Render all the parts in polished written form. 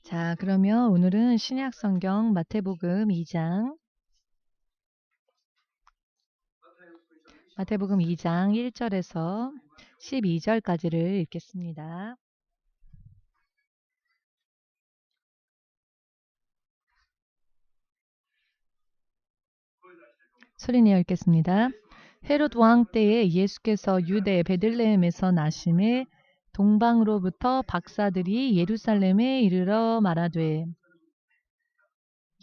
자, 그러면 오늘은 신약 성경 마태복음 2장 1절에서 12절까지를 읽겠습니다. 소리내어 읽겠습니다. 헤롯 왕 때에 예수께서 유대 베들레헴에서 나심에 동방으로부터 박사들이 예루살렘에 이르러 말하되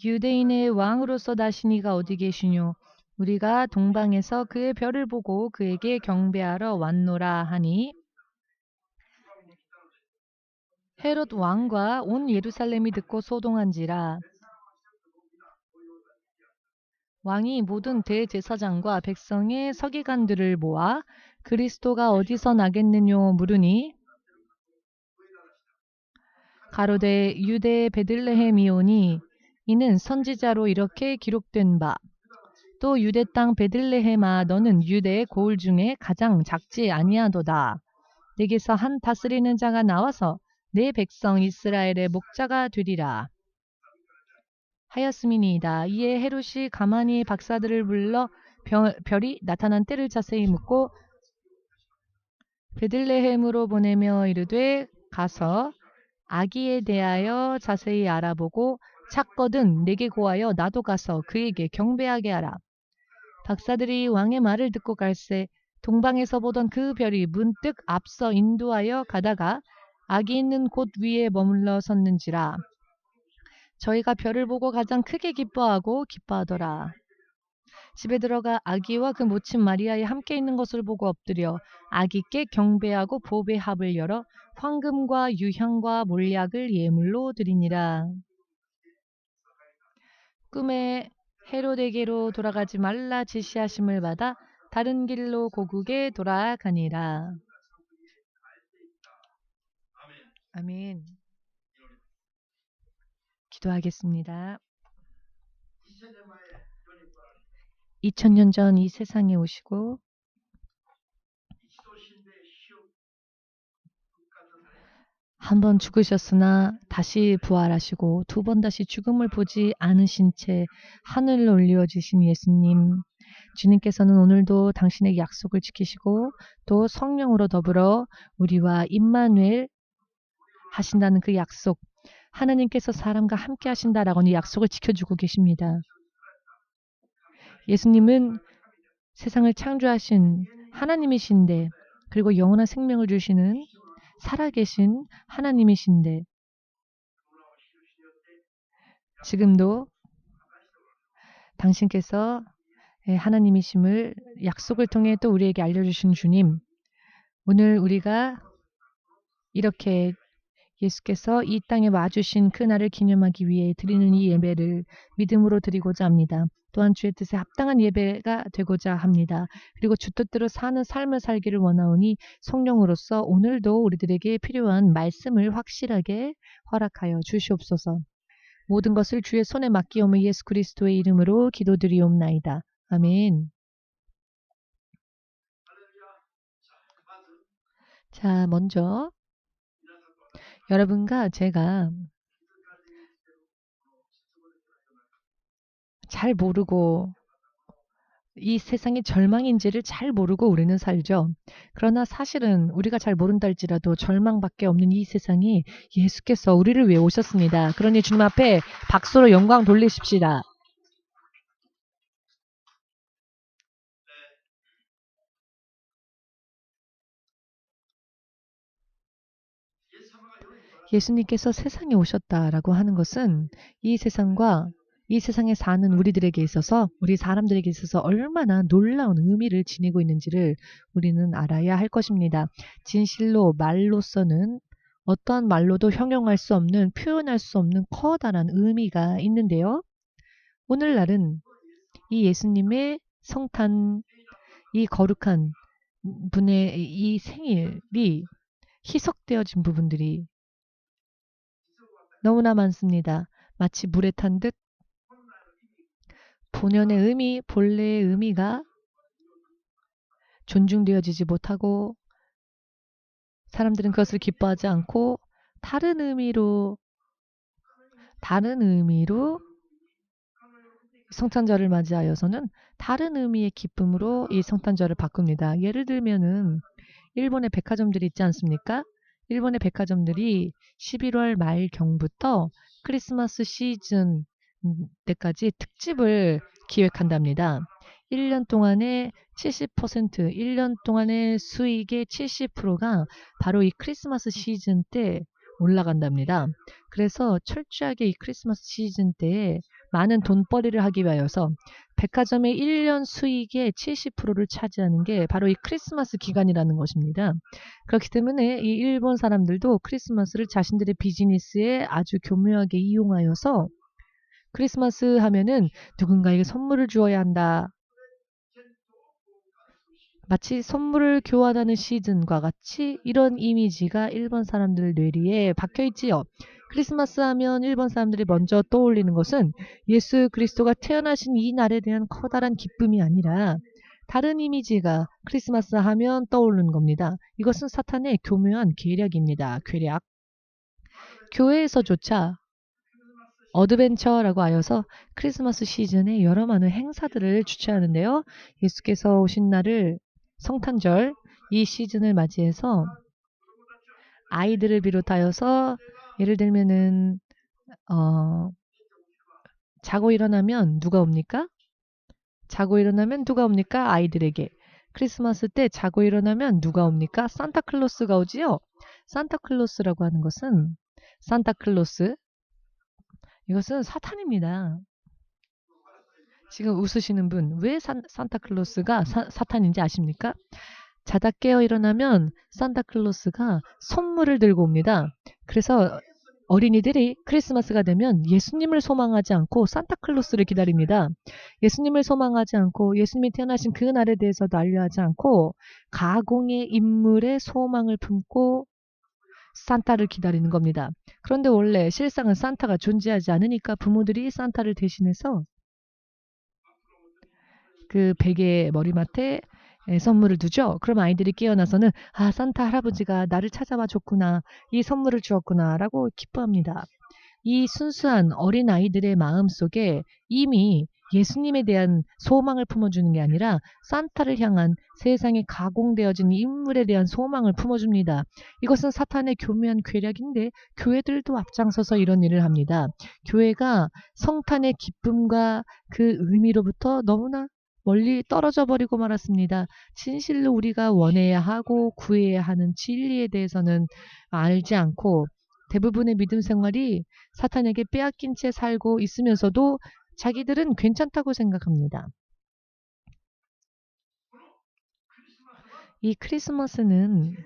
유대인의 왕으로서 나시니가 어디 계시뇨? 우리가 동방에서 그의 별을 보고 그에게 경배하러 왔노라 하니 헤롯 왕과 온 예루살렘이 듣고 소동한지라. 왕이 모든 대제사장과 백성의 서기관들을 모아 그리스도가 어디서 나겠느뇨 물으니 가로되 유대 베들레헴이오니 이는 선지자로 이렇게 기록된 바 또 유대 땅 베들레헴아 너는 유대의 고을 중에 가장 작지 아니하도다. 내게서 한 다스리는 자가 나와서 내 백성 이스라엘의 목자가 되리라 하였음이니이다. 이에 헤롯이 가만히 박사들을 불러 별이 나타난 때를 자세히 묻고 베들레헴으로 보내며 이르되 가서 아기에 대하여 자세히 알아보고 찾거든 내게 고하여 나도 가서 그에게 경배하게 하라. 박사들이 왕의 말을 듣고 갈새 동방에서 보던 그 별이 문득 앞서 인도하여 가다가 아기 있는 곳 위에 머물러 섰는지라. 저희가 별을 보고 가장 크게 기뻐하더라. 집에 들어가 아기와 그 모친 마리아에 함께 있는 것을 보고 엎드려 아기께 경배하고 보배 합을 열어 황금과 유향과 몰약을 예물로 드리니라. 꿈에 헤롯에게로 돌아가지 말라 지시하심을 받아 다른 길로 고국에 돌아가니라. 아멘. 기도하겠습니다. 2000년 전 이 세상에 오시고 한 번 죽으셨으나 다시 부활하시고 두 번 다시 죽음을 보지 않으신 채 하늘로 올려주신 예수님, 주님께서는 오늘도 당신의 약속을 지키시고 또 성령으로 더불어 우리와 임마누엘 하신다는 그 약속, 하나님께서 사람과 함께 하신다라고 하는 약속을 지켜주고 계십니다. 예수님은 세상을 창조하신 하나님이신데, 그리고 영원한 생명을 주시는 살아계신 하나님이신데, 지금도 당신께서 하나님이심을 약속을 통해 또 우리에게 알려주신 주님, 오늘 우리가 이렇게 예수께서 이 땅에 와주신 그날을 기념하기 위해 드리는 이 예배를 믿음으로 드리고자 합니다. 또한 주의 뜻에 합당한 예배가 되고자 합니다. 그리고 주 뜻대로 사는 삶을 살기를 원하오니 성령으로서 오늘도 우리들에게 필요한 말씀을 확실하게 허락하여 주시옵소서. 모든 것을 주의 손에 맡기오며 예수 그리스도의 이름으로 기도드리옵나이다. 아멘. 자, 먼저 여러분과 제가 잘 모르고 이 세상이 절망인지를 잘 모르고 우리는 살죠. 그러나 사실은 우리가 잘 모른다 할지라도 절망밖에 없는 이 세상이 예수께서 우리를 위해 오셨습니다. 그러니 주님 앞에 박수로 영광 돌리십시다. 예수님께서 세상에 오셨다라고 하는 것은 이 세상과 이 세상에 사는 우리들에게 있어서, 우리 사람들에게 있어서 얼마나 놀라운 의미를 지니고 있는지를 우리는 알아야 할 것입니다. 진실로 말로서는 어떠한 말로도 형용할 수 없는, 표현할 수 없는 커다란 의미가 있는데요. 오늘날은 이 예수님의 성탄, 이 거룩한 분의 이 생일이 희석되어진 부분들이 너무나 많습니다. 마치 물에 탄 듯 본연의 의미, 본래의 의미가 존중되어지지 못하고 사람들은 그것을 기뻐하지 않고 다른 의미로 다른 의미로 성탄절을 맞이하여서는 다른 의미의 기쁨으로 이 성탄절을 바꿉니다. 예를 들면은 일본의 백화점들이 있지 않습니까? 일본의 백화점들이 11월 말경부터 크리스마스 시즌 때까지 특집을 기획한답니다. 1년 동안의 70%, 1년 동안의 수익의 70%가 바로 이 크리스마스 시즌 때 올라간답니다. 그래서 철저하게 이 크리스마스 시즌 때에 많은 돈벌이를 하기 위하여서 백화점의 1년 수익의 70%를 차지하는 게 바로 이 크리스마스 기간이라는 것입니다. 그렇기 때문에 이 일본 사람들도 크리스마스를 자신들의 비즈니스에 아주 교묘하게 이용하여서 크리스마스 하면은 누군가에게 선물을 주어야 한다. 마치 선물을 교환하는 시즌과 같이 이런 이미지가 일본 사람들 뇌리에 박혀 있지요. 크리스마스 하면 일본 사람들이 먼저 떠올리는 것은 예수 그리스도가 태어나신 이 날에 대한 커다란 기쁨이 아니라 다른 이미지가 크리스마스 하면 떠오르는 겁니다. 이것은 사탄의 교묘한 계략입니다. 계략. 교회에서조차 어드벤처라고 하여서 크리스마스 시즌에 여러 많은 행사들을 주최하는데요. 예수께서 오신 날을 성탄절 이 시즌을 맞이해서 아이들을 비롯하여서 예를 들면은 자고 일어나면 누가 옵니까? 자고 일어나면 누가 옵니까? 아이들에게. 크리스마스 때 자고 일어나면 누가 옵니까? 산타클로스가 오지요. 산타클로스라고 하는 것은 산타클로스 이것은 사탄입니다. 지금 웃으시는 분, 왜 산타클로스가 사탄인지 아십니까? 자다 깨어 일어나면 산타클로스가 선물을 들고 옵니다. 그래서 어린이들이 크리스마스가 되면 예수님을 소망하지 않고 산타클로스를 기다립니다. 예수님을 소망하지 않고 예수님이 태어나신 그 날에 대해서도 알려하지 않고 가공의 인물의 소망을 품고 산타를 기다리는 겁니다. 그런데 원래 실상은 산타가 존재하지 않으니까 부모들이 산타를 대신해서 그 베개 머리맡에 선물을 두죠. 그럼 아이들이 깨어나서는 아 산타 할아버지가 나를 찾아와 줬구나. 이 선물을 주었구나 라고 기뻐합니다. 이 순수한 어린 아이들의 마음속에 이미 예수님에 대한 소망을 품어주는 게 아니라 산타를 향한 세상에 가공되어진 인물에 대한 소망을 품어줍니다. 이것은 사탄의 교묘한 괴력인데 교회들도 앞장서서 이런 일을 합니다. 교회가 성탄의 기쁨과 그 의미로부터 너무나 멀리 떨어져 버리고 말았습니다. 진실로 우리가 원해야 하고 구해야 하는 진리에 대해서는 알지 않고 대부분의 믿음 생활이 사탄에게 빼앗긴 채 살고 있으면서도 자기들은 괜찮다고 생각합니다. 이 크리스마스는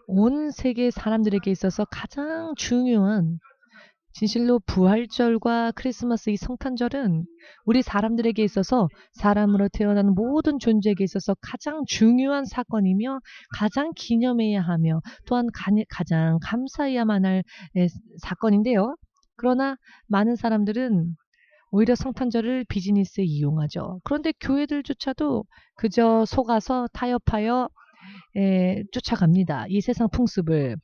온 세계 사람들에게 있어서 가장 중요한 진실로 부활절과 크리스마스 이 성탄절은 우리 사람들에게 있어서 사람으로 태어난 모든 존재에게 있어서 가장 중요한 사건이며 가장 기념해야 하며 또한 가장 감사해야만 할 사건인데요. 그러나 많은 사람들은 오히려 성탄절을 비즈니스에 이용하죠. 그런데 교회들조차도 그저 속아서 타협하여 쫓아갑니다. 이 세상 풍습을.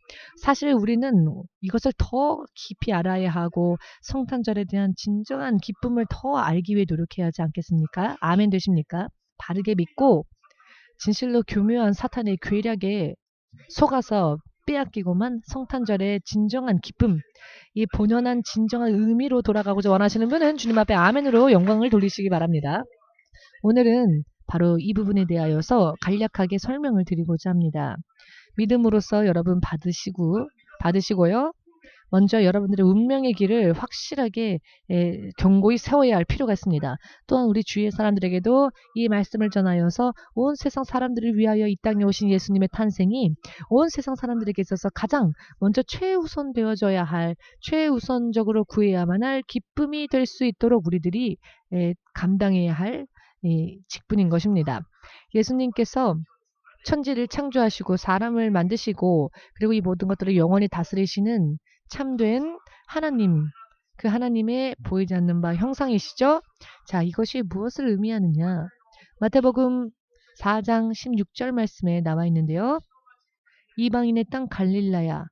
사실 우리는 이것을 더 깊이 알아야 하고 성탄절에 대한 진정한 기쁨을 더 알기 위해 노력해야 하지 않겠습니까? 아멘 되십니까? 바르게 믿고 진실로 교묘한 사탄의 괴력에 속아서 빼앗기고만 성탄절의 진정한 기쁨, 이 본연한 진정한 의미로 돌아가고자 원하시는 분은 주님 앞에 아멘으로 영광을 돌리시기 바랍니다. 오늘은 바로 이 부분에 대하여서 간략하게 설명을 드리고자 합니다. 믿음으로써 여러분 받으시고요. 먼저 여러분들의 운명의 길을 확실하게 견고히 세워야 할 필요가 있습니다. 또한 우리 주위의 사람들에게도 이 말씀을 전하여서 온 세상 사람들을 위하여 이 땅에 오신 예수님의 탄생이 온 세상 사람들에게 있어서 가장 먼저 최우선 되어져야 할 최우선적으로 구해야만 할 기쁨이 될 수 있도록 우리들이 감당해야 할 직분인 것입니다. 예수님께서 천지를 창조하시고 사람을 만드시고 그리고 이 모든 것들을 영원히 다스리시는 참된 하나님, 그 하나님의 보이지 않는 바 형상이시죠. 자, 이것이 무엇을 의미하느냐. 마태복음 4장 16절 말씀에 나와 있는데요. 이방인의 땅 갈릴라야.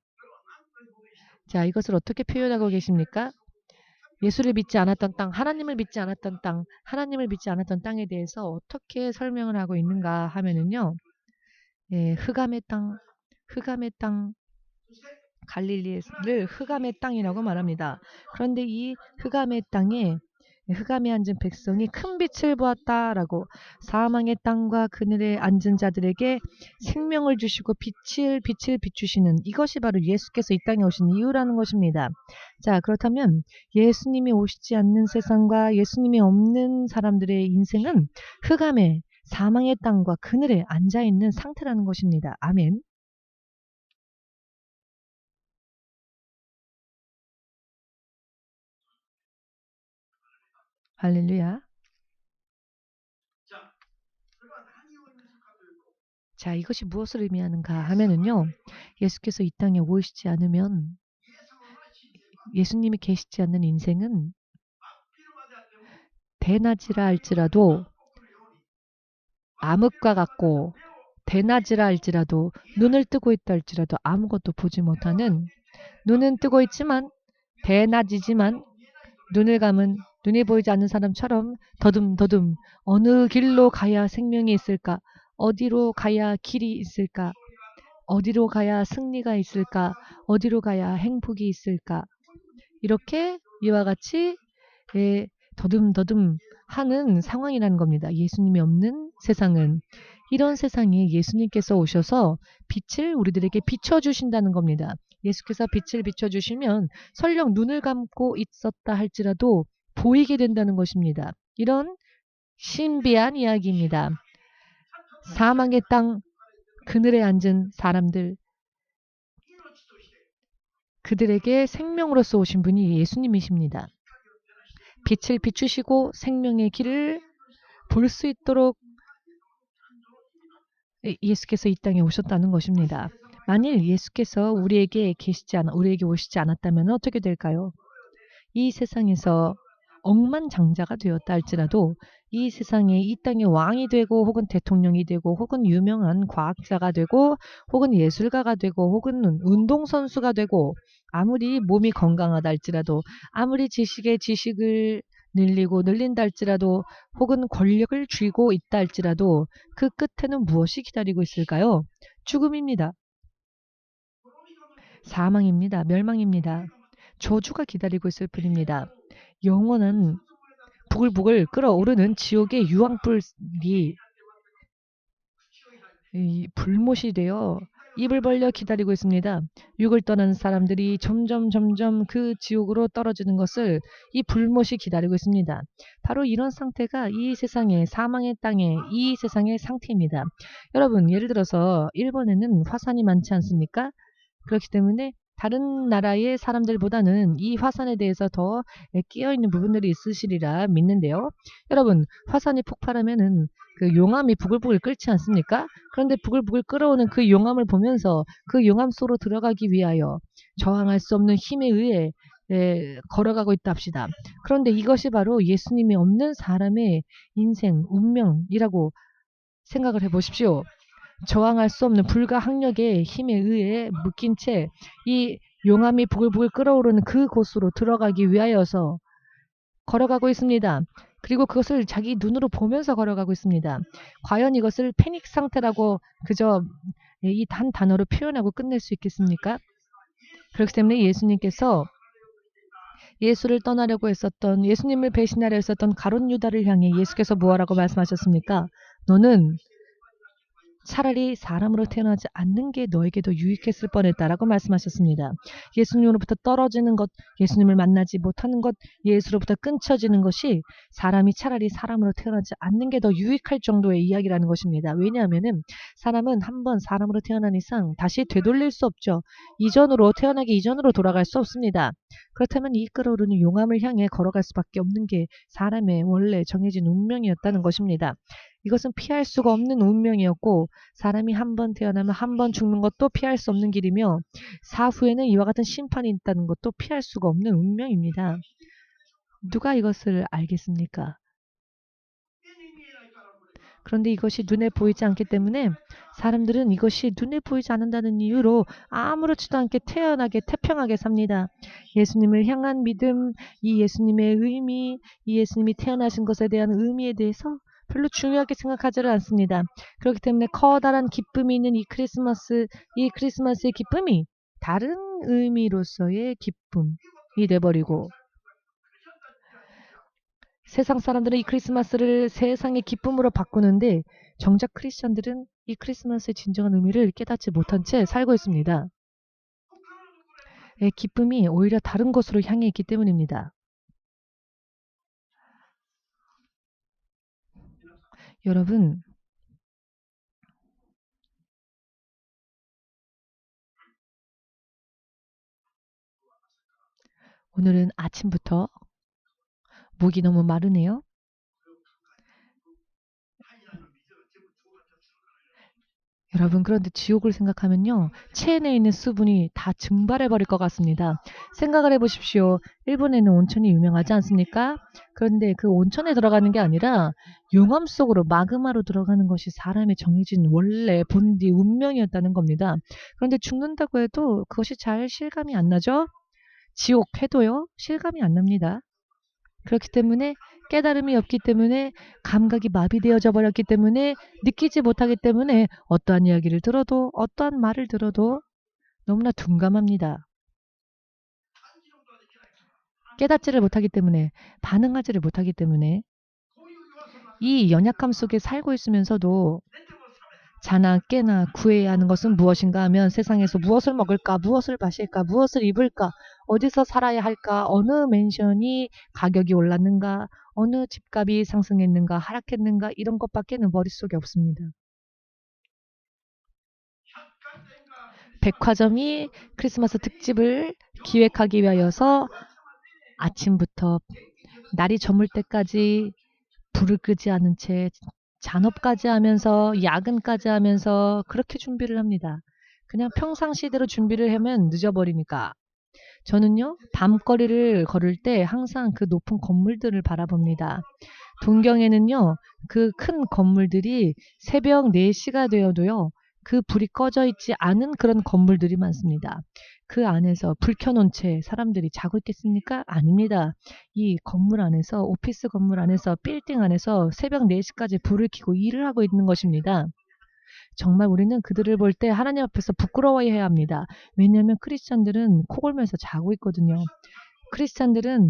자, 이것을 어떻게 표현하고 계십니까? 예수를 믿지 않았던 땅, 하나님을 믿지 않았던 땅, 하나님을 믿지 않았던 땅에 대해서 어떻게 설명을 하고 있는가 하면은요. 예, 흑암의 땅, 흑암의 땅, 갈릴리를 흑암의 땅이라고 말합니다. 그런데 이 흑암의 땅에 흑암에 앉은 백성이 큰 빛을 보았다라고 사망의 땅과 그늘에 앉은 자들에게 생명을 주시고 빛을 비추시는 이것이 바로 예수께서 이 땅에 오신 이유라는 것입니다. 자, 그렇다면 예수님이 오시지 않는 세상과 예수님이 없는 사람들의 인생은 흑암의 사망의 땅과 그늘에 앉아있는 상태라는 것입니다. 아멘. 할렐루야. 자, 이것이 무엇을 의미하는가 하면은요. 예수께서 이 땅에 오시지 않으면 예수님이 계시지 않는 인생은 대낮이라 할지라도 암흑과 같고 대낮이라 할지라도 눈을 뜨고 있다 할지라도 아무것도 보지 못하는 눈은 뜨고 있지만 대낮이지만 눈을 감은 눈이 보이지 않는 사람처럼 더듬더듬 어느 길로 가야 생명이 있을까? 어디로 가야 길이 있을까? 어디로 가야 승리가 있을까? 어디로 가야 행복이 있을까? 이렇게 이와 같이 더듬더듬 하는 상황이라는 겁니다. 예수님이 없는 세상은. 이런 세상에 예수님께서 오셔서 빛을 우리들에게 비춰주신다는 겁니다. 예수께서 빛을 비춰주시면 설령 눈을 감고 있었다 할지라도 보이게 된다는 것입니다. 이런 신비한 이야기입니다. 사망의 땅 그늘에 앉은 사람들, 그들에게 생명으로서 오신 분이 예수님이십니다. 빛을 비추시고 생명의 길을 볼 수 있도록 예수께서 이 땅에 오셨다는 것입니다. 만일 예수께서 우리에게 오시지 않았다면 어떻게 될까요? 이 세상에서 억만장자가 되었다 할지라도 이 세상에 이 땅의 왕이 되고 혹은 대통령이 되고 혹은 유명한 과학자가 되고 혹은 예술가가 되고 혹은 운동선수가 되고 아무리 몸이 건강하다 할지라도 아무리 지식을 늘린다 할지라도 혹은 권력을 쥐고 있다 할지라도 그 끝에는 무엇이 기다리고 있을까요? 죽음입니다. 사망입니다. 멸망입니다. 저주가 기다리고 있을 뿐입니다. 영원한 부글부글 끓어오르는 지옥의 유황불이 불못이 되어 입을 벌려 기다리고 있습니다. 육을 떠난 사람들이 점점 그 지옥으로 떨어지는 것을 이 불못이 기다리고 있습니다. 바로 이런 상태가 이 세상의 사망의 땅의 이 세상의 상태입니다. 여러분, 예를 들어서 일본에는 화산이 많지 않습니까? 그렇기 때문에 다른 나라의 사람들보다는 이 화산에 대해서 더 끼어있는 부분들이 있으시리라 믿는데요. 여러분, 화산이 폭발하면은 그 용암이 부글부글 끓지 않습니까? 그런데 부글부글 끓어오는 그 용암을 보면서 그 용암 속으로 들어가기 위하여 저항할 수 없는 힘에 의해 걸어가고 있다 합시다. 그런데 이것이 바로 예수님이 없는 사람의 인생, 운명이라고 생각을 해보십시오. 저항할 수 없는 불가항력의 힘에 의해 묶인 채 이 용암이 부글부글 끓어오르는 그 곳으로 들어가기 위하여서 걸어가고 있습니다. 그리고 그것을 자기 눈으로 보면서 걸어가고 있습니다. 과연 이것을 패닉 상태라고 그저 이 단어로 표현하고 끝낼 수 있겠습니까? 그렇기 때문에 예수님께서 예수를 떠나려고 했었던 예수님을 배신하려 했었던 가룟 유다를 향해 예수께서 무엇라고 말씀하셨습니까? 너는 차라리 사람으로 태어나지 않는 게 너에게 더 유익했을 뻔했다라고 말씀하셨습니다. 예수님으로부터 떨어지는 것, 예수님을 만나지 못하는 것, 예수로부터 끊쳐지는 것이 사람이 차라리 사람으로 태어나지 않는 게 더 유익할 정도의 이야기라는 것입니다. 왜냐하면은 사람은 한번 사람으로 태어난 이상 다시 되돌릴 수 없죠. 태어나기 이전으로 돌아갈 수 없습니다. 그렇다면 이 끓어오르는 용암을 향해 걸어갈 수밖에 없는 게 사람의 원래 정해진 운명이었다는 것입니다. 이것은 피할 수가 없는 운명이었고 사람이 한 번 태어나면 한 번 죽는 것도 피할 수 없는 길이며 사후에는 이와 같은 심판이 있다는 것도 피할 수가 없는 운명입니다. 누가 이것을 알겠습니까? 그런데 이것이 눈에 보이지 않기 때문에 사람들은 이것이 눈에 보이지 않는다는 이유로 아무렇지도 않게 태연하게 태평하게 삽니다. 예수님을 향한 믿음, 이 예수님의 의미, 이 예수님이 태어나신 것에 대한 의미에 대해서 별로 중요하게 생각하지를 않습니다. 그렇기 때문에 커다란 기쁨이 있는 이 크리스마스의 기쁨이 다른 의미로서의 기쁨이 돼버리고, 세상 사람들은 이 크리스마스를 세상의 기쁨으로 바꾸는데 정작 크리스천들은 이 크리스마스의 진정한 의미를 깨닫지 못한 채 살고 있습니다. 기쁨이 오히려 다른 곳으로 향해 있기 때문입니다. 여러분, 오늘은 아침부터 목이 너무 마르네요. 여러분, 그런데 지옥을 생각하면요, 체내에 있는 수분이 다 증발해버릴 것 같습니다. 생각을 해보십시오. 일본에는 온천이 유명하지 않습니까? 그런데 그 온천에 들어가는 게 아니라 용암 속으로 마그마로 들어가는 것이 사람의 정해진 원래 본디 운명이었다는 겁니다. 그런데 죽는다고 해도 그것이 잘 실감이 안 나죠? 지옥 해도요, 실감이 안 납니다. 그렇기 때문에 깨달음이 없기 때문에, 감각이 마비되어져 버렸기 때문에, 느끼지 못하기 때문에 어떠한 이야기를 들어도, 어떠한 말을 들어도 너무나 둔감합니다. 깨닫지를 못하기 때문에, 반응하지를 못하기 때문에, 이 연약함 속에 살고 있으면서도 자나 깨나 구해야 하는 것은 무엇인가 하면, 세상에서 무엇을 먹을까, 무엇을 마실까, 무엇을 입을까, 어디서 살아야 할까, 어느 맨션이 가격이 올랐는가, 어느 집값이 상승했는가 하락했는가, 이런 것밖에는 머릿속에 없습니다. 백화점이 크리스마스 특집을 기획하기 위하여서 아침부터 날이 저물 때까지 불을 끄지 않은 채 잔업까지 하면서 야근까지 하면서 그렇게 준비를 합니다. 그냥 평상시대로 준비를 하면 늦어버리니까. 저는요, 밤거리를 걸을 때 항상 그 높은 건물들을 바라봅니다. 동경에는요, 그 큰 건물들이 새벽 4시가 되어도요, 그 불이 꺼져 있지 않은 그런 건물들이 많습니다. 그 안에서 불 켜놓은 채 사람들이 자고 있겠습니까? 아닙니다. 이 건물 안에서, 오피스 건물 안에서, 빌딩 안에서 새벽 4시까지 불을 켜고 일을 하고 있는 것입니다. 정말 우리는 그들을 볼 때 하나님 앞에서 부끄러워해야 합니다. 왜냐하면 크리스찬들은 코 골면서 자고 있거든요. 크리스찬들은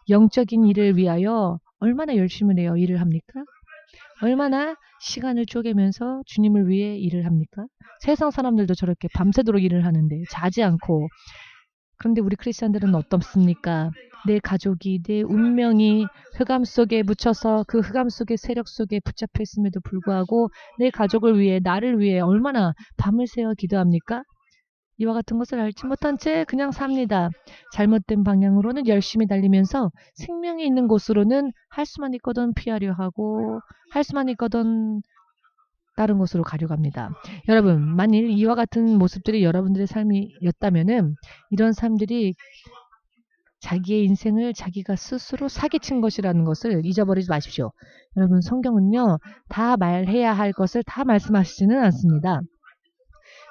영적인 일을 위하여 얼마나 열심히 해요? 일을 합니까? 얼마나 시간을 쪼개면서 주님을 위해 일을 합니까? 세상 사람들도 저렇게 밤새도록 일을 하는데 자지 않고. 그런데 우리 크리스찬들은 어떻습니까? 내 가족이, 내 운명이 흑암 속에 묻혀서 그 흑암 속의 세력 속에 붙잡혀 있음에도 불구하고 내 가족을 위해, 나를 위해 얼마나 밤을 새워 기도합니까? 이와 같은 것을 알지 못한 채 그냥 삽니다. 잘못된 방향으로는 열심히 달리면서 생명이 있는 곳으로는 할 수만 있거든 피하려 하고, 할 수만 있거든 다른 곳으로 가려고 합니다. 여러분, 만일 이와 같은 모습들이 여러분들의 삶이었다면은, 이런 사람들이 자기의 인생을 자기가 스스로 사기친 것이라는 것을 잊어버리지 마십시오. 여러분, 성경은요, 다 말해야 할 것을 다 말씀하시지는 않습니다.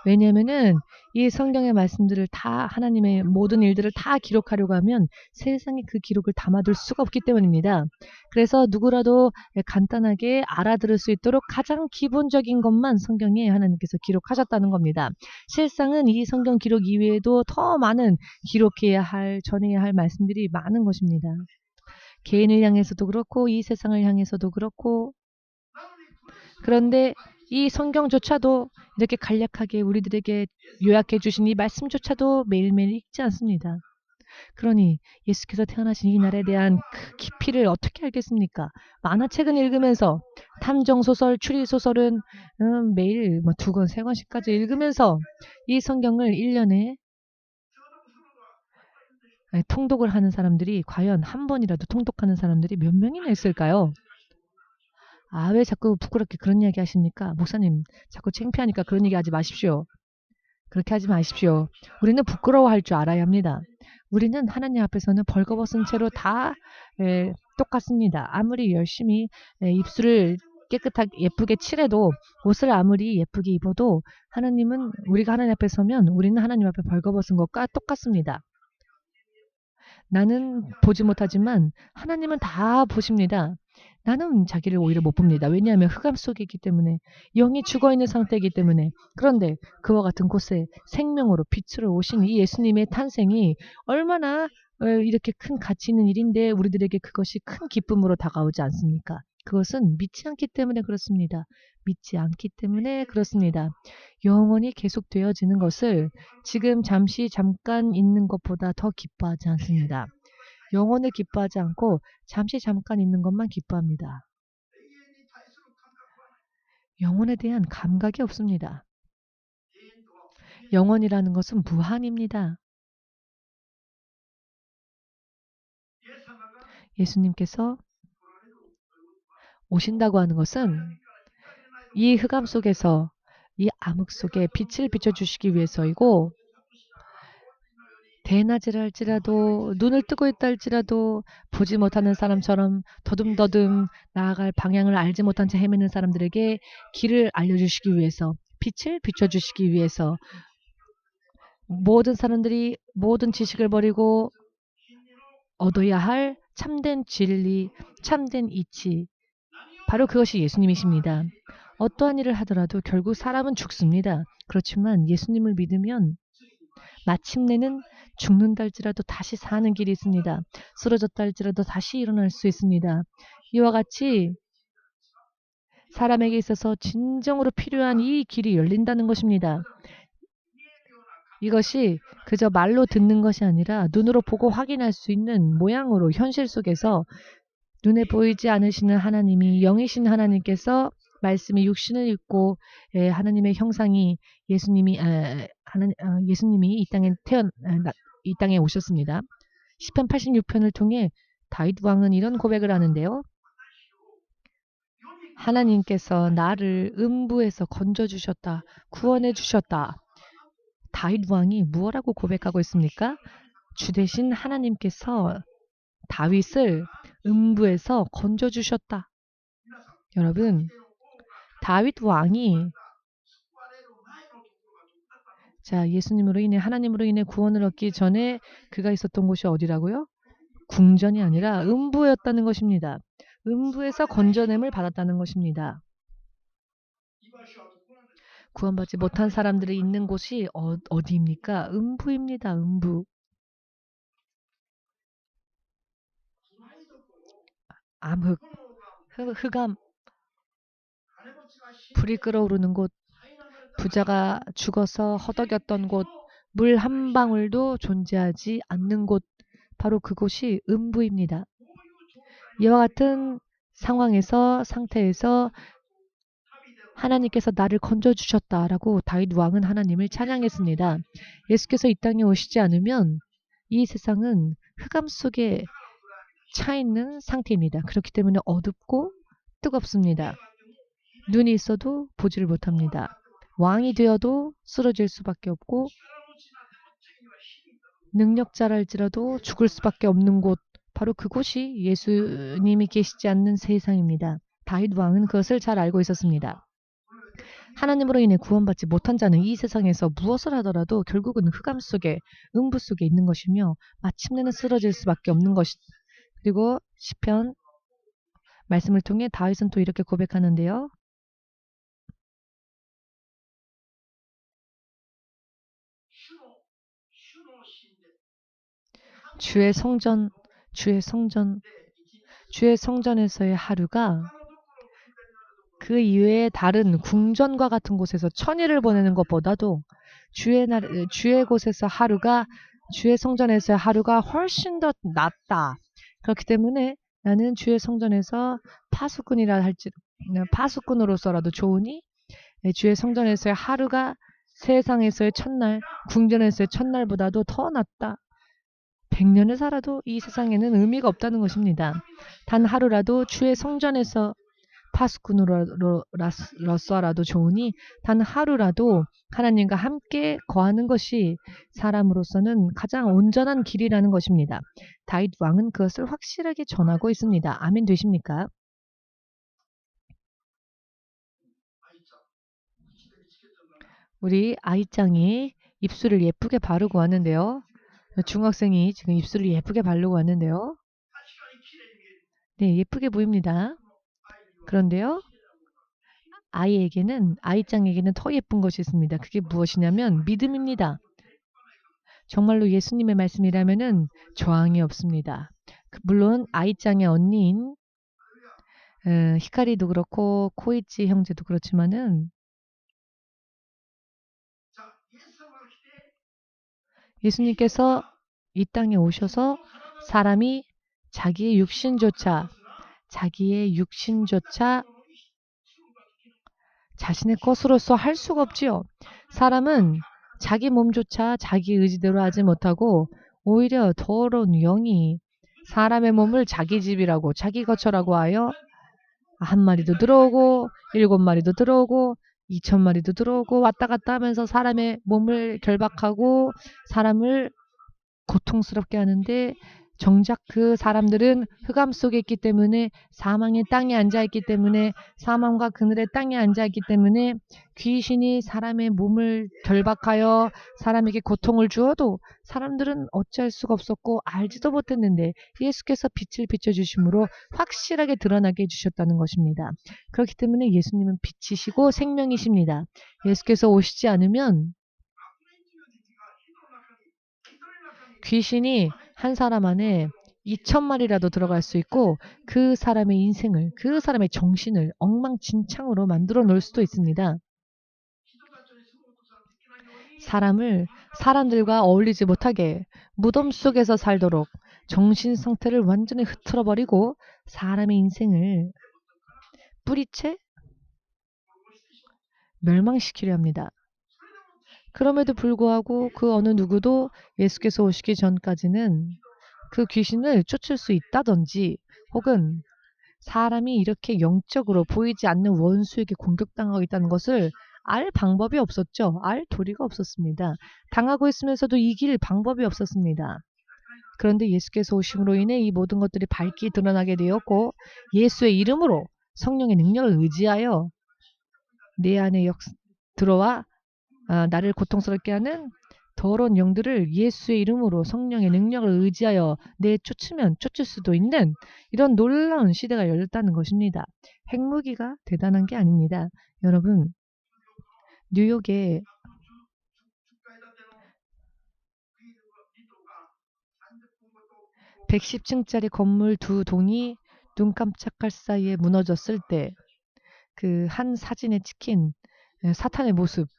왜냐하면은 이 성경의 말씀들을 다, 하나님의 모든 일들을 다 기록하려고 하면 세상에 그 기록을 담아둘 수가 없기 때문입니다. 그래서 누구라도 간단하게 알아들을 수 있도록 가장 기본적인 것만 성경에 하나님께서 기록하셨다는 겁니다. 실상은 이 성경 기록 이외에도 더 많은 기록해야 할, 전해야 할 말씀들이 많은 것입니다. 개인을 향해서도 그렇고 이 세상을 향해서도 그렇고. 그런데 이 성경조차도 이렇게 간략하게 우리들에게 요약해 주신 이 말씀조차도 매일매일 읽지 않습니다. 그러니 예수께서 태어나신 이 날에 대한 그 깊이를 어떻게 알겠습니까? 만화책은 읽으면서, 탐정소설, 추리소설은 매일 2권, 3권씩까지 읽으면서 이 성경을 1년에 통독을 하는 사람들이, 과연 한 번이라도 통독하는 사람들이 몇 명이나 있을까요? 아, 왜 자꾸 부끄럽게 그런 이야기 하십니까? 목사님, 자꾸 창피하니까 그런 얘기 하지 마십시오. 그렇게 하지 마십시오. 우리는 부끄러워할 줄 알아야 합니다. 우리는 하나님 앞에서는 벌거벗은 채로 다 똑같습니다. 아무리 열심히 입술을 깨끗하게 예쁘게 칠해도 옷을 아무리 예쁘게 입어도 하나님은 우리가 하나님 앞에 서면 우리는 하나님 앞에 벌거벗은 것과 똑같습니다. 나는 보지 못하지만 하나님은 다 보십니다. 나는 자기를 오히려 못 봅니다. 왜냐하면 흑암 속에 있기 때문에 영이 죽어있는 상태이기 때문에. 그런데 그와 같은 곳에 생명으로 빛으로 오신 이 예수님의 탄생이 얼마나 이렇게 큰 가치 있는 일인데 우리들에게 그것이 큰 기쁨으로 다가오지 않습니까? 그것은 믿지 않기 때문에 그렇습니다. 믿지 않기 때문에 그렇습니다. 영원히 계속되어지는 것을 지금 잠깐 있는 것보다 더 기뻐하지 않습니다. 영혼을 기뻐하지 않고 잠깐 있는 것만 기뻐합니다. 영혼에 대한 감각이 없습니다. 영혼이라는 것은 무한입니다. 예수님께서 오신다고 하는 것은 이 흑암 속에서 이 암흑 속에 빛을 비춰주시기 위해서이고 대낮이라 할지라도 눈을 뜨고 있다 할지라도 보지 못하는 사람처럼 더듬더듬 나아갈 방향을 알지 못한 채 헤매는 사람들에게 길을 알려주시기 위해서 빛을 비춰주시기 위해서 모든 사람들이 모든 지식을 버리고 얻어야 할 참된 진리, 참된 이치 바로 그것이 예수님이십니다. 어떠한 일을 하더라도 결국 사람은 죽습니다. 그렇지만 예수님을 믿으면 마침내는 죽는다 할지라도 다시 사는 길이 있습니다. 쓰러졌다 할지라도 다시 일어날 수 있습니다. 이와 같이 사람에게 있어서 진정으로 필요한 이 길이 열린다는 것입니다. 이것이 그저 말로 듣는 것이 아니라 눈으로 보고 확인할 수 있는 모양으로 현실 속에서 눈에 보이지 않으시는 하나님이 영이신 하나님께서 말씀이 육신을 입고 하나님의 형상이 예수님이 이 땅에 오셨습니다. 시편 86편을 통해 다윗 왕은 이런 고백을 하는데요. 하나님께서 나를 음부에서 건져주셨다. 구원해 주셨다. 다윗 왕이 무엇라고 고백하고 있습니까? 주 대신 하나님께서 다윗을 음부에서 건져주셨다. 여러분, 다윗 왕이 예수님으로 인해 하나님으로 인해 구원을 얻기 전에 그가 있었던 곳이 어디라고요? 궁전이 아니라 음부였다는 것입니다. 음부에서 건져냄을 받았다는 것입니다. 구원받지 못한 사람들이 있는 곳이 어디입니까? 음부입니다. 음부. 암흑, 흑암, 불이 끓어오르는 곳, 부자가 죽어서 허덕였던 곳, 물 한 방울도 존재하지 않는 곳, 바로 그곳이 음부입니다. 이와 같은 상태에서 하나님께서 나를 건져주셨다라고 다윗 왕은 하나님을 찬양했습니다. 예수께서 이 땅에 오시지 않으면 이 세상은 흑암 속에 차 있는 상태입니다. 그렇기 때문에 어둡고 뜨겁습니다. 눈이 있어도 보지를 못합니다. 왕이 되어도 쓰러질 수밖에 없고 능력자랄지라도 죽을 수밖에 없는 곳, 바로 그곳이 예수님이 계시지 않는 세상입니다. 다윗 왕은 그것을 잘 알고 있었습니다. 하나님으로 인해 구원받지 못한 자는 이 세상에서 무엇을 하더라도 결국은 흑암 속에 음부 속에 있는 것이며 마침내는 쓰러질 수밖에 없는 것이. 그리고 시편 말씀을 통해 다윗은 또 이렇게 고백하는데요. 주의 성전에서의 하루가 그 이외의 다른 궁전과 같은 곳에서 천일을 보내는 것보다도 주의 곳에서 하루가 주의 성전에서의 하루가 훨씬 더 낫다. 그렇기 때문에 나는 주의 성전에서 파수꾼으로서라도 좋으니 주의 성전에서의 하루가 세상에서의 첫날, 궁전에서의 첫날보다도 더 낫다. 100년을 살아도 이 세상에는 의미가 없다는 것입니다. 단 하루라도 주의 성전에서 파수꾼으로서라도 좋으니 단 하루라도 하나님과 함께 거하는 것이 사람으로서는 가장 온전한 길이라는 것입니다. 다윗 왕은 그것을 확실하게 전하고 있습니다. 아멘 되십니까? 우리 아이짱이 입술을 예쁘게 바르고 왔는데요. 중학생이 지금 입술을 예쁘게 바르고 왔는데요. 네, 예쁘게 보입니다. 그런데요, 아이짱에게는 더 예쁜 것이 있습니다. 그게 무엇이냐면 믿음입니다. 정말로 예수님의 말씀이라면은 저항이 없습니다. 물론 아이짱의 언니인 히카리도 그렇고 코이치 형제도 그렇지만은 예수님께서 이 땅에 오셔서 사람이 자기의 육신조차 자신의 것으로서 할 수가 없지요. 사람은 자기 몸조차 자기 의지대로 하지 못하고 오히려 더러운 영이 사람의 몸을 자기 집이라고 자기 거처라고 하여 1마리도 들어오고 7마리도 들어오고 2,000마리도 들어오고 왔다 갔다 하면서 사람의 몸을 결박하고 사람을 고통스럽게 하는데 정작 그 사람들은 흑암 속에 있기 때문에 사망의 땅에 앉아있기 때문에 사망과 그늘의 땅에 앉아있기 때문에 귀신이 사람의 몸을 결박하여 사람에게 고통을 주어도 사람들은 어찌할 수가 없었고 알지도 못했는데 예수께서 빛을 비춰주심으로 확실하게 드러나게 해주셨다는 것입니다. 그렇기 때문에 예수님은 빛이시고 생명이십니다. 예수께서 오시지 않으면 귀신이 한 사람 안에 2,000마리라도 들어갈 수 있고 그 사람의 인생을, 그 사람의 정신을 엉망진창으로 만들어 놓을 수도 있습니다. 사람들과 어울리지 못하게 무덤 속에서 살도록 정신 상태를 완전히 흐트러버리고 사람의 인생을 뿌리채 멸망시키려 합니다. 그럼에도 불구하고 그 어느 누구도 예수께서 오시기 전까지는 그 귀신을 쫓을 수 있다든지 혹은 사람이 이렇게 영적으로 보이지 않는 원수에게 공격당하고 있다는 것을 알 방법이 없었죠. 알 도리가 없었습니다. 당하고 있으면서도 이길 방법이 없었습니다. 그런데 예수께서 오심으로 인해 이 모든 것들이 밝게 드러나게 되었고 예수의 이름으로 성령의 능력을 의지하여 내 안에 들어와 나를 고통스럽게 하는 더러운 영들을 예수의 이름으로 성령의 능력을 의지하여 내쫓으면 쫓을 수도 있는 이런 놀라운 시대가 열렸다는 것입니다. 핵무기가 대단한 게 아닙니다. 여러분, 뉴욕에 110층짜리 건물 2동이 눈 깜짝할 사이에 무너졌을 때 그 한 사진에 찍힌 사탄의 모습이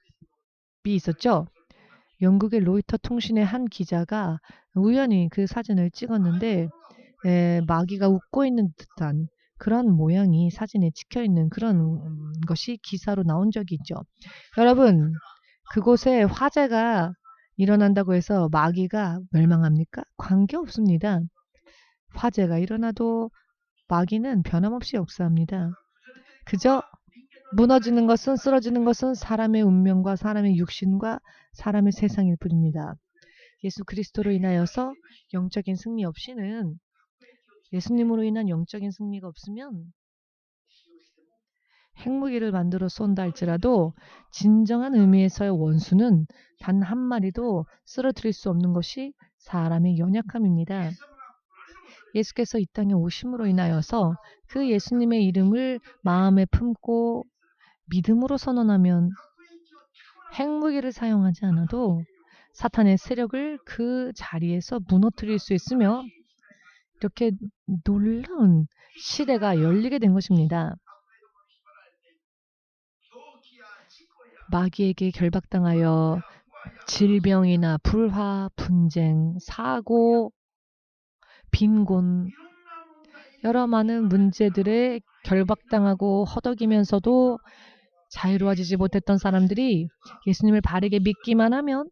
있었죠. 영국의 로이터 통신의 한 기자가 우연히 그 사진을 찍었는데 마귀가 웃고 있는 듯한 그런 모양이 사진에 찍혀있는 그런 것이 기사로 나온 적이 있죠. 여러분, 그곳에 화재가 일어난다고 해서 마귀가 멸망합니까? 관계없습니다. 화재가 일어나도 마귀는 변함없이 역사합니다. 그저 무너지는 것은 쓰러지는 것은 사람의 운명과 사람의 육신과 사람의 세상일 뿐입니다. 예수 그리스도로 인하여서 영적인 승리 없이는 예수님으로 인한 영적인 승리가 없으면 핵무기를 만들어 쏜다 할지라도 진정한 의미에서의 원수는 단 한 마리도 쓰러뜨릴 수 없는 것이 사람의 연약함입니다. 예수께서 이 땅에 오심으로 인하여서 그 예수님의 이름을 마음에 품고 믿음으로 선언하면 핵무기를 사용하지 않아도 사탄의 세력을 그 자리에서 무너뜨릴 수 있으며 이렇게 놀라운 시대가 열리게 된 것입니다. 마귀에게 결박당하여 질병이나 불화, 분쟁, 사고, 빈곤 여러 많은 문제들에 결박당하고 허덕이면서도 자유로워지지 못했던 사람들이 예수님을 바르게 믿기만 하면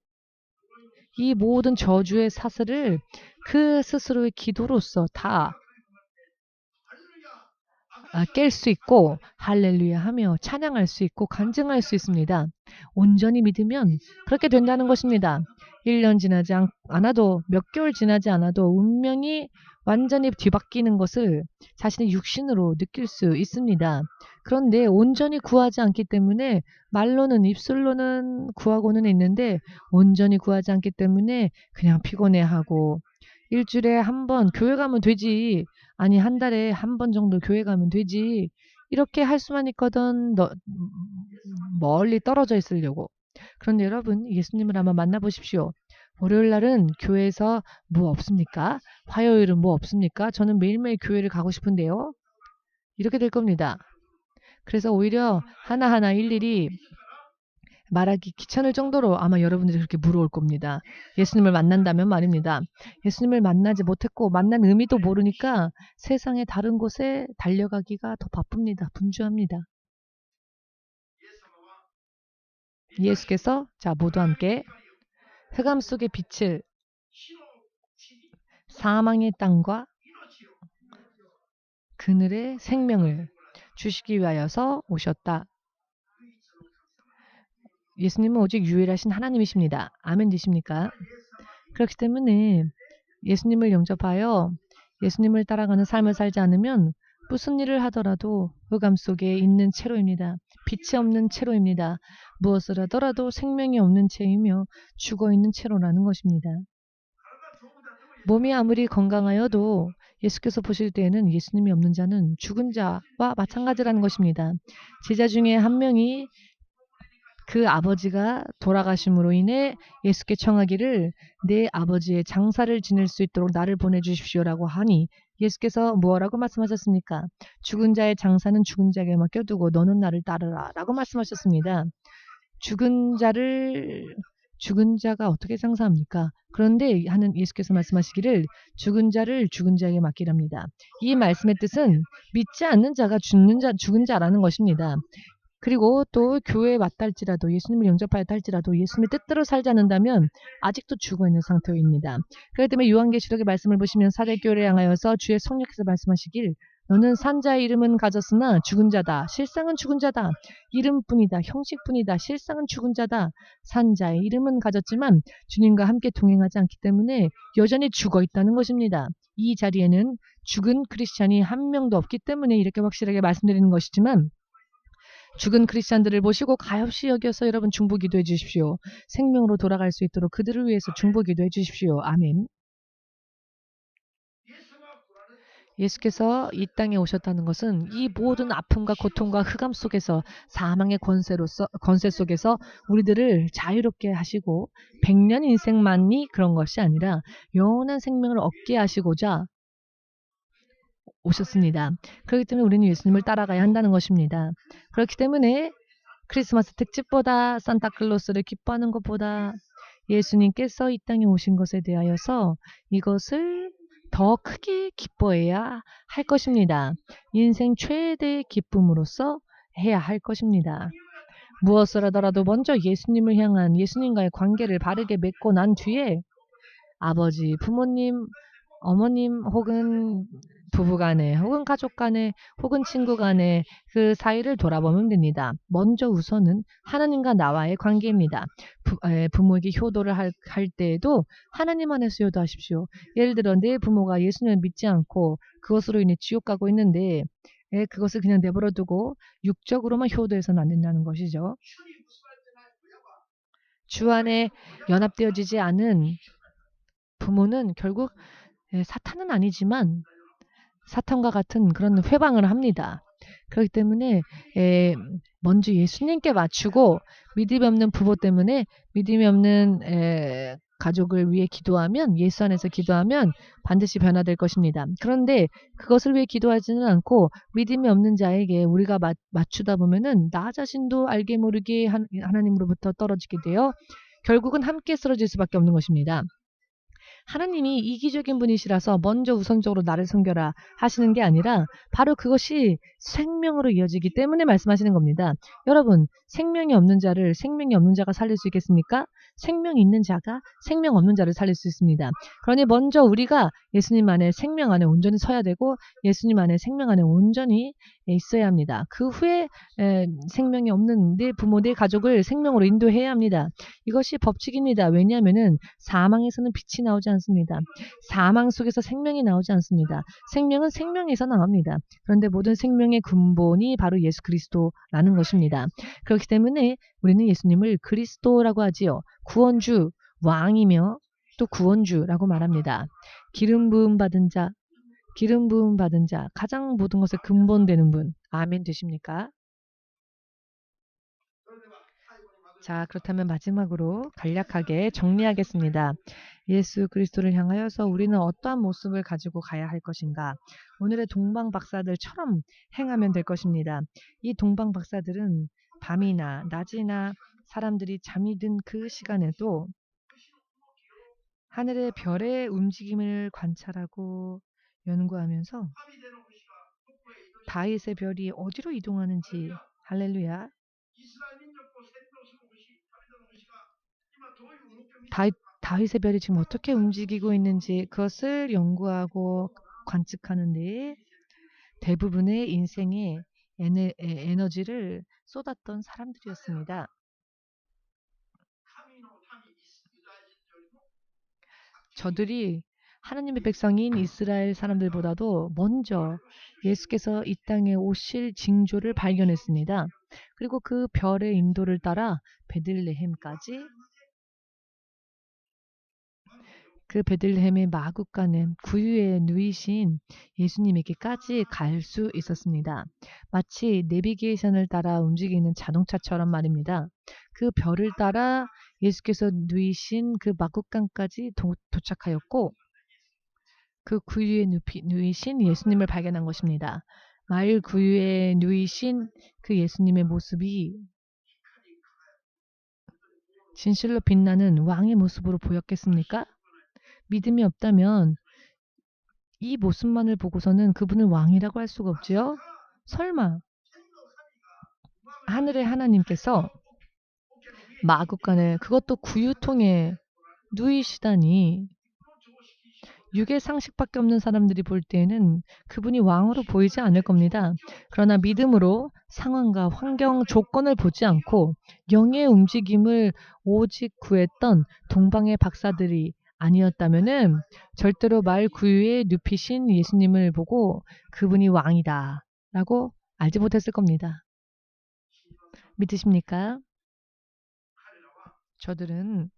이 모든 저주의 사슬을 그 스스로의 기도로서 다 깰 수 있고 할렐루야 하며 찬양할 수 있고 간증할 수 있습니다. 온전히 믿으면 그렇게 된다는 것입니다. 1년 지나지 않아도 몇 개월 지나지 않아도 운명이 완전히 뒤바뀌는 것을 자신의 육신으로 느낄 수 있습니다. 그런데 온전히 구하지 않기 때문에 말로는 입술로는 구하고는 있는데 온전히 구하지 않기 때문에 그냥 피곤해하고 일주일에 한 번 교회 가면 되지. 아니 한 달에 한 번 정도 교회 가면 되지. 이렇게 할 수만 있거든 멀리 떨어져 있으려고. 그런데 여러분 예수님을 한번 만나보십시오. 월요일 날은 교회에서 뭐 없습니까? 화요일은 뭐 없습니까? 저는 매일매일 교회를 가고 싶은데요. 이렇게 될 겁니다. 그래서 오히려 하나하나 일일이 말하기 귀찮을 정도로 아마 여러분들이 그렇게 물어올 겁니다. 예수님을 만난다면 말입니다. 예수님을 만나지 못했고 만난 의미도 모르니까 세상의 다른 곳에 달려가기가 더 바쁩니다. 분주합니다. 예수께서 자 모두 함께 흑암 속의 빛을 사망의 땅과 그늘의 생명을 주시기 위하여서 오셨다. 예수님은 오직 유일하신 하나님이십니다. 아멘 되십니까? 그렇기 때문에 예수님을 영접하여 예수님을 따라가는 삶을 살지 않으면 무슨 일을 하더라도 흑암 속에 있는 채로입니다. 빛이 없는 채로입니다. 무엇을 하더라도 생명이 없는 채이며 죽어있는 채로라는 것입니다. 몸이 아무리 건강하여도 예수께서 보실 때에는 예수님이 없는 자는 죽은 자와 마찬가지라는 것입니다. 제자 중에 한 명이 그 아버지가 돌아가심으로 인해 예수께 청하기를 내 아버지의 장사를 지낼 수 있도록 나를 보내주십시오라고 하니 예수께서 뭐라고 말씀하셨습니까? 죽은 자의 장사는 죽은 자에게 맡겨두고 너는 나를 따르라 라고 말씀하셨습니다. 죽은 자가 어떻게 장사합니까? 그런데 하는 예수께서 말씀하시기를 죽은 자를 죽은 자에게 맡기랍니다. 이 말씀의 뜻은 믿지 않는 자가 죽은 자라는 것입니다. 그리고 또 교회에 왔다 할지라도 예수님을 영접하였다 할지라도 예수님의 뜻대로 살지 않는다면 아직도 죽어있는 상태입니다. 그렇기 때문에 요한계시록의 말씀을 보시면 사대교회를 향하여서 주의 성령께서 말씀하시길 너는 산자의 이름은 가졌으나 죽은 자다. 실상은 죽은 자다. 이름뿐이다. 형식뿐이다. 실상은 죽은 자다. 산자의 이름은 가졌지만 주님과 함께 동행하지 않기 때문에 여전히 죽어있다는 것입니다. 이 자리에는 죽은 크리스찬이 한 명도 없기 때문에 이렇게 확실하게 말씀드리는 것이지만 죽은 크리스찬들을 보시고 가엾이 여겨서 여러분 중보기도해 주십시오. 생명으로 돌아갈 수 있도록 그들을 위해서 중보기도해 주십시오. 아멘. 예수께서 이 땅에 오셨다는 것은 이 모든 아픔과 고통과 흑암 속에서 사망의 권세 속에서 우리들을 자유롭게 하시고 100년 인생만이 그런 것이 아니라 영원한 생명을 얻게 하시고자 오셨습니다. 그렇기 때문에 우리는 예수님을 따라가야 한다는 것입니다. 그렇기 때문에 크리스마스 특집보다 산타클로스를 기뻐하는 것보다 예수님께서 이 땅에 오신 것에 대하여서 이것을 더 크게 기뻐해야 할 것입니다. 인생 최대의 기쁨으로써 해야 할 것입니다. 무엇을 하더라도 먼저 예수님을 향한 예수님과의 관계를 바르게 맺고 난 뒤에 아버지, 부모님, 어머님 혹은 부부간에 혹은 가족간에 혹은 친구간에 그 사이를 돌아보면 됩니다. 먼저 우선은 하나님과 나와의 관계입니다. 부모에게 효도를 할 때에도 하나님 안에서 효도하십시오. 예를 들어 내 부모가 예수님을 믿지 않고 그것으로 인해 지옥 가고 있는데 그것을 그냥 내버려두고 육적으로만 효도해서는 안 된다는 것이죠. 주 안에 연합되어지지 않은 부모는 결국 사탄은 아니지만 사탄과 같은 그런 회방을 합니다. 그렇기 때문에 먼저 예수님께 맞추고 믿음이 없는 부모 때문에 믿음이 없는 가족을 위해 기도하면 예수 안에서 기도하면 반드시 변화될 것입니다. 그런데 그것을 위해 기도하지는 않고 믿음이 없는 자에게 우리가 맞추다 보면은 나 자신도 알게 모르게 하나님으로부터 떨어지게 되어 결국은 함께 쓰러질 수밖에 없는 것입니다. 하나님이 이기적인 분이시라서 먼저 우선적으로 나를 섬겨라 하시는 게 아니라 바로 그것이 생명으로 이어지기 때문에 말씀하시는 겁니다. 여러분, 생명이 없는 자를 생명이 없는 자가 살릴 수 있겠습니까? 생명이 있는 자가 생명 없는 자를 살릴 수 있습니다. 그러니 먼저 우리가 예수님 안에 생명 안에 온전히 서야 되고 예수님 안에 생명 안에 온전히 있어야 합니다. 그 후에 생명이 없는 내 부모, 내 가족을 생명으로 인도해야 합니다. 이것이 법칙입니다. 왜냐하면 사망에서는 빛이 나오지 않습니다. 사망 속에서 생명이 나오지 않습니다. 생명은 생명에서 나옵니다. 그런데 모든 생명의 근본이 바로 예수 그리스도라는 것입니다. 그렇기 때문에 우리는 예수님을 그리스도라고 하지요. 구원주, 왕이며 또 구원주라고 말합니다. 기름 부음 받은 자, 가장 모든 것의 근본 되는 분. 아멘 되십니까? 자, 그렇다면 마지막으로 간략하게 정리하겠습니다. 예수 그리스도를 향하여서 우리는 어떠한 모습을 가지고 가야 할 것인가? 오늘의 동방 박사들처럼 행하면 될 것입니다. 이 동방 박사들은 밤이나 낮이나 사람들이 잠이 든 그 시간에도 하늘의 별의 움직임을 관찰하고 연구하면서 다윗의 별이 어디로 이동하는지, 할렐루야, 다윗의 별이 지금 어떻게 움직이고 있는지 그것을 연구하고 관측하는데 대부분의 인생의 에너지를 쏟았던 사람들이었습니다. 저들이 하나님의 백성인 이스라엘 사람들보다도 먼저 예수께서 이 땅에 오실 징조를 발견했습니다. 그리고 그 별의 인도를 따라 베들레헴까지, 그 베들레헴의 마구간은 구유에 누이신 예수님에게까지 갈 수 있었습니다. 마치 내비게이션을 따라 움직이는 자동차처럼 말입니다. 그 별을 따라 예수께서 누이신 그 마구간까지 도착하였고 그 구유에 누이신 예수님을 발견한 것입니다. 마을 구유에 누이신 그 예수님의 모습이 진실로 빛나는 왕의 모습으로 보였겠습니까? 믿음이 없다면 이 모습만을 보고서는 그분을 왕이라고 할 수가 없지요. 설마 하늘의 하나님께서 마구간에 그것도 구유통에 누이시다니 육의 상식밖에 없는 사람들이 볼 때에는 그분이 왕으로 보이지 않을 겁니다. 그러나 믿음으로 상황과 환경 조건을 보지 않고 영의 움직임을 오직 구했던 동방의 박사들이 아니었다면은 절대로 말 구유에 눕히신 예수님을 보고 그분이 왕이다 라고 알지 못했을 겁니다. 믿으십니까? 저들은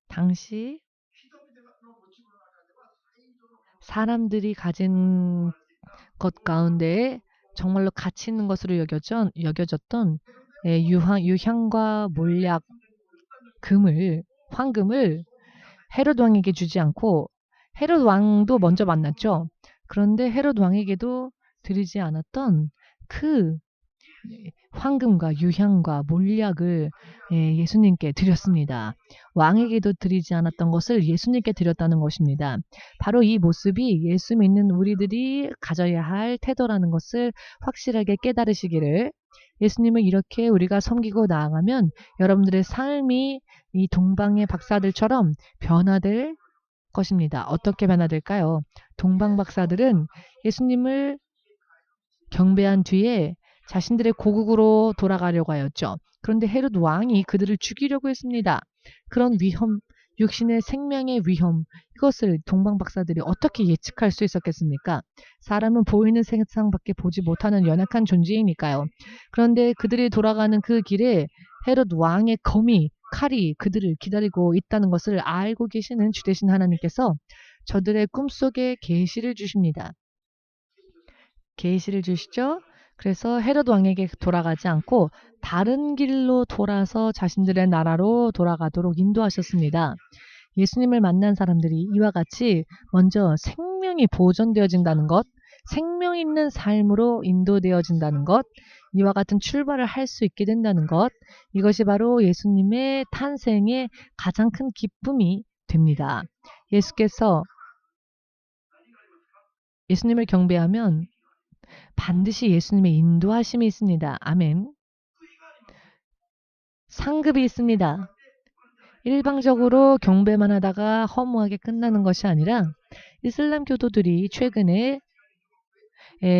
당시 사람들이 가진 것 가운데 정말로 가치 있는 것으로 여겨졌던 유향과 몰약, 황금을 헤롯 왕에게 주지 않고 헤롯 왕도 먼저 만났죠. 그런데 헤롯 왕에게도 드리지 않았던 그 황금과 유향과 몰약을 예수님께 드렸습니다. 왕에게도 드리지 않았던 것을 예수님께 드렸다는 것입니다. 바로 이 모습이 예수 믿는 우리들이 가져야 할 태도라는 것을 확실하게 깨달으시기를, 예수님을 이렇게 우리가 섬기고 나아가면 여러분들의 삶이 이 동방의 박사들처럼 변화될 것입니다. 어떻게 변화될까요? 동방 박사들은 예수님을 경배한 뒤에 자신들의 고국으로 돌아가려고 하였죠. 그런데 헤롯 왕이 그들을 죽이려고 했습니다. 그런 위험, 육신의 생명의 위험, 이것을 동방 박사들이 어떻게 예측할 수 있었겠습니까? 사람은 보이는 세상밖에 보지 못하는 연약한 존재이니까요. 그런데 그들이 돌아가는 그 길에 헤롯 왕의 칼이 그들을 기다리고 있다는 것을 알고 계시는 주되신 하나님께서 저들의 꿈속에 계시를 주십니다. 계시를 주시죠. 그래서 헤롯 왕에게 돌아가지 않고 다른 길로 돌아서 자신들의 나라로 돌아가도록 인도하셨습니다. 예수님을 만난 사람들이 이와 같이 먼저 생명이 보존되어진다는 것, 생명 있는 삶으로 인도되어진다는 것, 이와 같은 출발을 할 수 있게 된다는 것, 이것이 바로 예수님의 탄생의 가장 큰 기쁨이 됩니다. 예수님을 경배하면 반드시 예수님의 인도하심이 있습니다. 아멘. 상급이 있습니다. 일방적으로 경배만 하다가 허무하게 끝나는 것이 아니라 이슬람 교도들이 최근에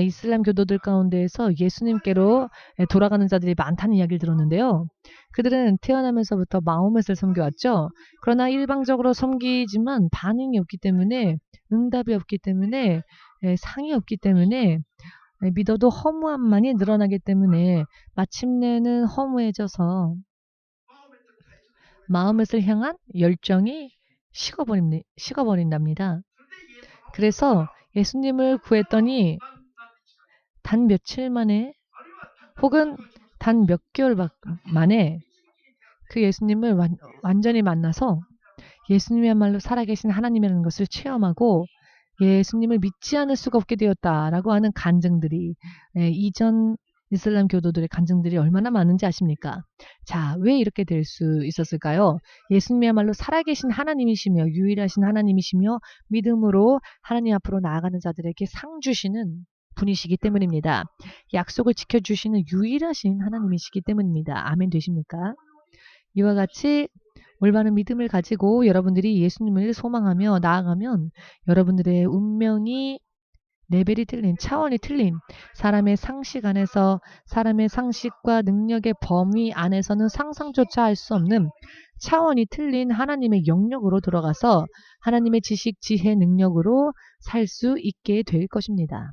이슬람 교도들 가운데에서 예수님께로 돌아가는 자들이 많다는 이야기를 들었는데요. 그들은 태어나면서부터 마호멧을 섬겨왔죠. 그러나 일방적으로 섬기지만 반응이 없기 때문에, 응답이 없기 때문에, 상이 없기 때문에, 믿어도 허무함만이 늘어나기 때문에 마침내는 허무해져서 마호멧을 향한 열정이 식어버린답니다. 그래서 예수님을 구했더니 단 며칠 만에 혹은 단 몇 개월 만에 그 예수님을 완전히 만나서 예수님이야말로 살아계신 하나님이라는 것을 체험하고 예수님을 믿지 않을 수가 없게 되었다라고 하는 간증들이, 이전 이슬람 교도들의 간증들이 얼마나 많은지 아십니까? 자, 왜 이렇게 될 수 있었을까요? 예수님이야말로 살아계신 하나님이시며 유일하신 하나님이시며 믿음으로 하나님 앞으로 나아가는 자들에게 상 주시는 분이시기 때문입니다. 약속을 지켜주시는 유일하신 하나님이시기 때문입니다. 아멘 되십니까? 이와 같이 올바른 믿음을 가지고 여러분들이 예수님을 소망하며 나아가면 여러분들의 운명이 레벨이 틀린, 차원이 틀린, 사람의 상식 안에서, 사람의 상식과 능력의 범위 안에서는 상상조차 할 수 없는 차원이 틀린 하나님의 영역으로 들어가서 하나님의 지식, 지혜, 능력으로 살 수 있게 될 것입니다.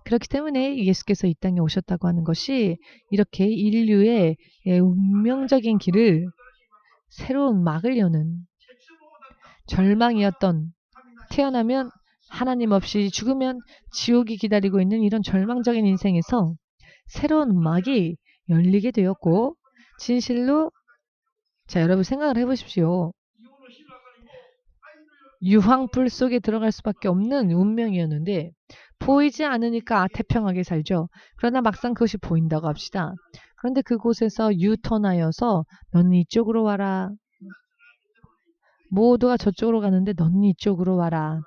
그렇기 때문에 예수께서 이 땅에 오셨다고 하는 것이 이렇게 인류의 운명적인 길을 새로운 막을 여는, 절망이었던, 태어나면 하나님 없이 죽으면 지옥이 기다리고 있는 이런 절망적인 인생에서 새로운 막이 열리게 되었고, 진실로, 자, 여러분 생각을 해보십시오. 유황불 속에 들어갈 수밖에 없는 운명이었는데 보이지 않으니까 태평하게 살죠. 그러나 막상 그것이 보인다고 합시다. 그런데 그곳에서 유턴하여서 너는 이쪽으로 와라. 모두가 저쪽으로 가는데 너는 이쪽으로 와라.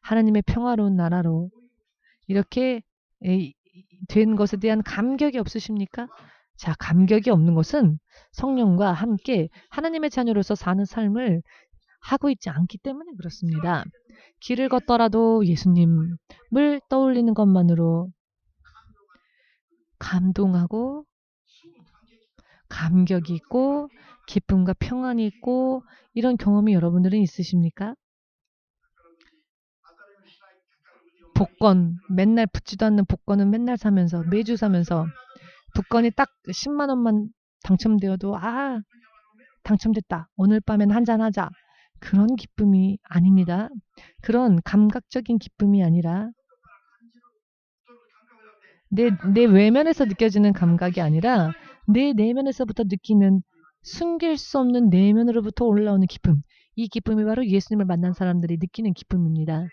하나님의 평화로운 나라로. 이렇게 된 것에 대한 감격이 없으십니까? 자, 감격이 없는 것은 성령과 함께 하나님의 자녀로서 사는 삶을 하고 있지 않기 때문에 그렇습니다. 길을 걷더라도 예수님을 떠올리는 것만으로 감동하고 감격이 있고 기쁨과 평안이 있고 이런 경험이 여러분들은 있으십니까? 복권, 맨날 붙지도 않는 복권은 맨날 사면서 매주 사면서 복권이 딱 10만 원만 당첨되어도 당첨됐다. 오늘 밤엔 한잔하자. 그런 기쁨이 아닙니다. 그런 감각적인 기쁨이 아니라 내 외면에서 느껴지는 감각이 아니라 내 내면에서부터 느끼는 숨길 수 없는 내면으로부터 올라오는 기쁨. 이 기쁨이 바로 예수님을 만난 사람들이 느끼는 기쁨입니다.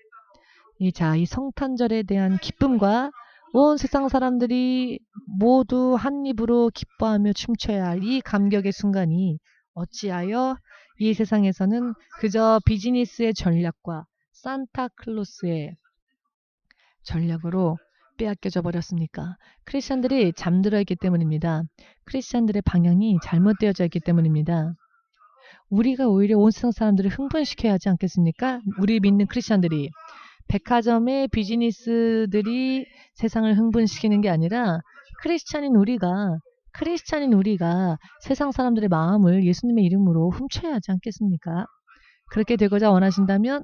이 성탄절에 대한 기쁨과 온 세상 사람들이 모두 한 입으로 기뻐하며 춤춰야 할 이 감격의 순간이 어찌하여 이 세상에서는 그저 비즈니스의 전략과 산타클로스의 전략으로 빼앗겨져 버렸습니까? 크리스찬들이 잠들어 있기 때문입니다. 크리스찬들의 방향이 잘못되어져 있기 때문입니다. 우리가 오히려 온 세상 사람들을 흥분시켜야 하지 않겠습니까? 우리 믿는 크리스찬들이. 백화점의 비즈니스들이 세상을 흥분시키는 게 아니라 크리스찬인 우리가 세상 사람들의 마음을 예수님의 이름으로 훔쳐야 하지 않겠습니까? 그렇게 되고자 원하신다면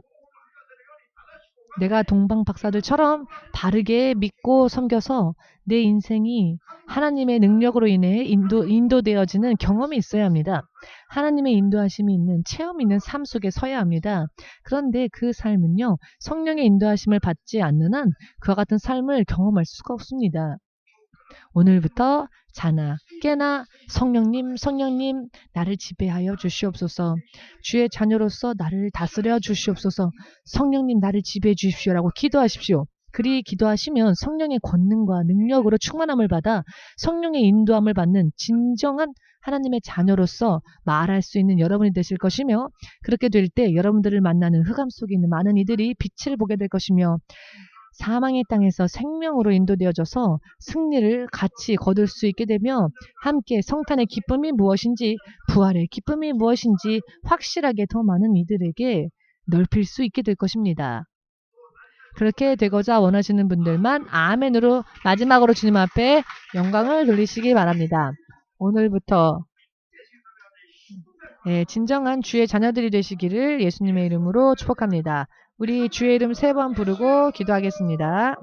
내가 동방 박사들처럼 바르게 믿고 섬겨서 내 인생이 하나님의 능력으로 인해 인도되어지는 경험이 있어야 합니다. 하나님의 인도하심이 있는 체험이 있는 삶 속에 서야 합니다. 그런데 그 삶은요. 성령의 인도하심을 받지 않는 한 그와 같은 삶을 경험할 수가 없습니다. 오늘부터 자나 깨나 성령님 나를 지배하여 주시옵소서. 주의 자녀로서 나를 다스려 주시옵소서. 성령님 나를 지배해 주십시오라고 기도하십시오. 그리 기도하시면 성령의 권능과 능력으로 충만함을 받아 성령의 인도함을 받는 진정한 하나님의 자녀로서 말할 수 있는 여러분이 되실 것이며, 그렇게 될 때 여러분들을 만나는 흑암 속에 있는 많은 이들이 빛을 보게 될 것이며, 사망의 땅에서 생명으로 인도되어져서 승리를 같이 거둘 수 있게 되며, 함께 성탄의 기쁨이 무엇인지, 부활의 기쁨이 무엇인지 확실하게 더 많은 이들에게 넓힐 수 있게 될 것입니다. 그렇게 되고자 원하시는 분들만 아멘으로 마지막으로 주님 앞에 영광을 돌리시기 바랍니다. 오늘부터 진정한 주의 자녀들이 되시기를 예수님의 이름으로 축복합니다. 우리 주의 이름 3번 부르고 기도하겠습니다.